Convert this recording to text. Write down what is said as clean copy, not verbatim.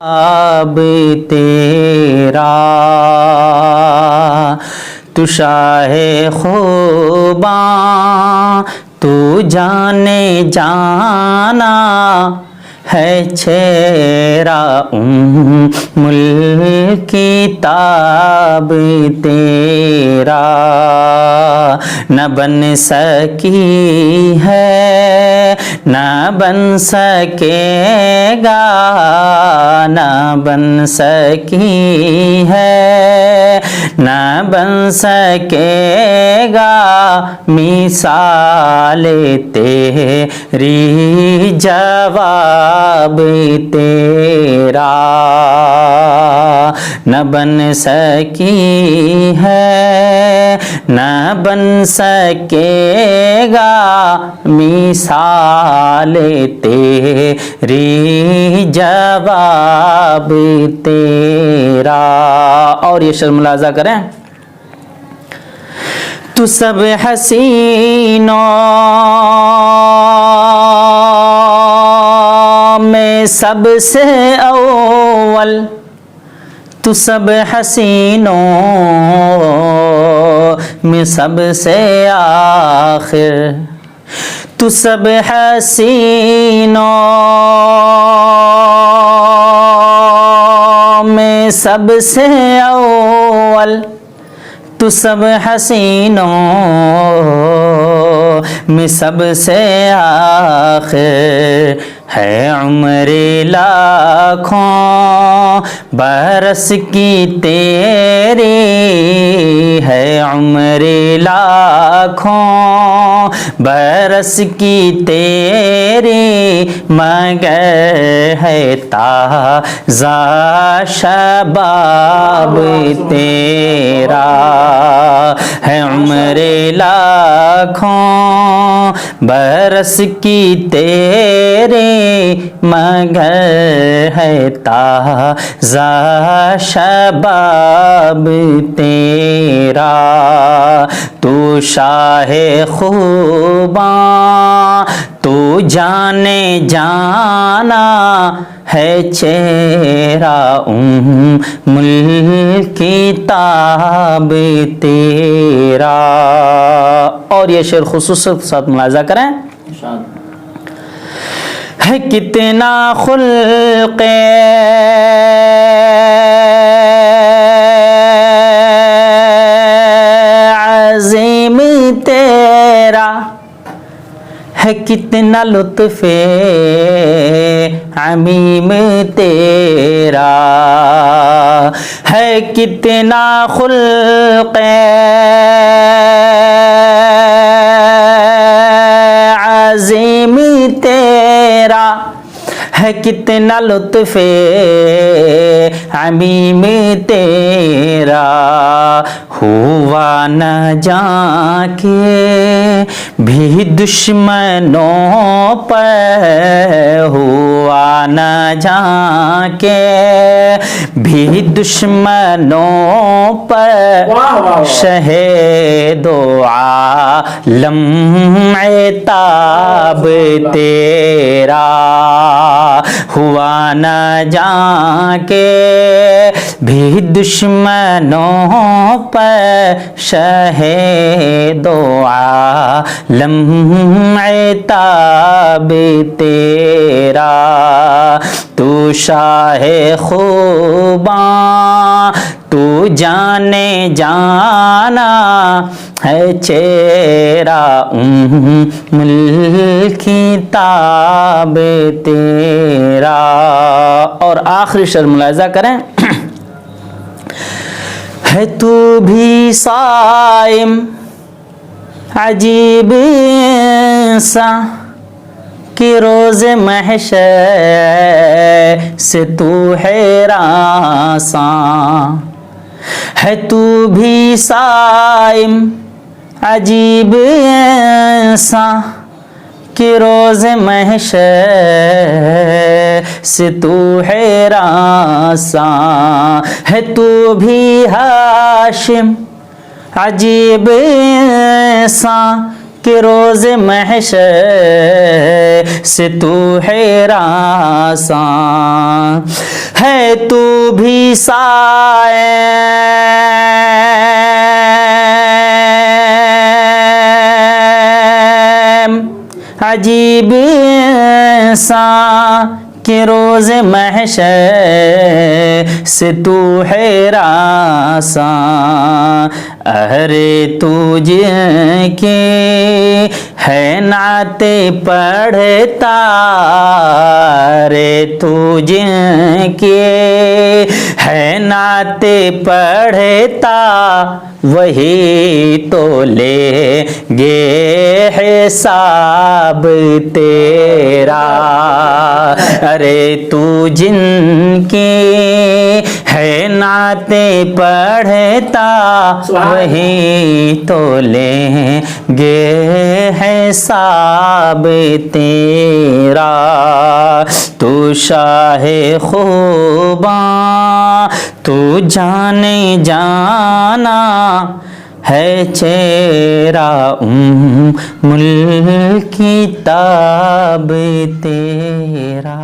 अब तेरा तू शाहे खुबा तू जाने जाना है चेहरा मुल्क किताब तेरा न बन सकी है न बन सकेगा न बन सकी है न बन सकेगा मिसाल तेरी जवाब तेरा न बन सकी है न बन सकेगा मिसाल तेरी जवाब तेरा। और ये शेर मुलाजा करें। तू सब हसीनों में सबसे अव्वल तू सब हसीनों में सबसे आखिर तू सब हसीनों में सबसे अव्वल तू सब हसीनों में सबसे आखिर है उम्र लाखों बरस की तेरी है उम्र लाखों बरस की तेरी मगर है ताज़ा शबाब तेरा है उम्र लाखों बरस की तेरे मगर है ताज़ा शबाब तेरा। तू शाहे खुबा तू जाने जाना है चेहरा मुल्क किताब तेरा। और ये शेर खुसूस के साथ मुलाजा करें। है कितना खुल्क़े अज़ीम तेरा है कितना लुत्फ़े अमीम तेरा है कितना खुल्क़े अज़ीम तेरा है कितना लुत्फ़े अमीम तेरा हुआ न जाके भी दुश्मनों पर हुआ न जाके भी दुश्मनों पर शहीदो आलम ताब तेरा हुआ न जाके भी दुश्मनों पर शहीदो आलम ताब तेरा। तू शाहे खुबा तू जाने जाना है चेहरा मुल्क किताब तेरा। और आखिरी शेर मुलाजा करें। है तू भी साइम अजीब सा कि रोज़ महशर से तू हैरान सा है तू भी साइम अजीब सा कि रोज़ महशर से तू हैरान सा है तू भी हाशिम अजीब सा कि रोज़ महशर से तू है रासां, है तू भी साए अजीब सा कि रोज़ महशर से तू है रासां, अरे तुझके है नाते पढ़ता, रे तुझके है नाते पढ़ता, वही तो लेंगे हिसाब तेरा। अरे तू जिनके है नाते पढ़ता, वही तो लेंगे हिसाब तेरा। तू शाहे खूबा तू जाने जाना, है चेहरा उम्मुल किताब तेरा।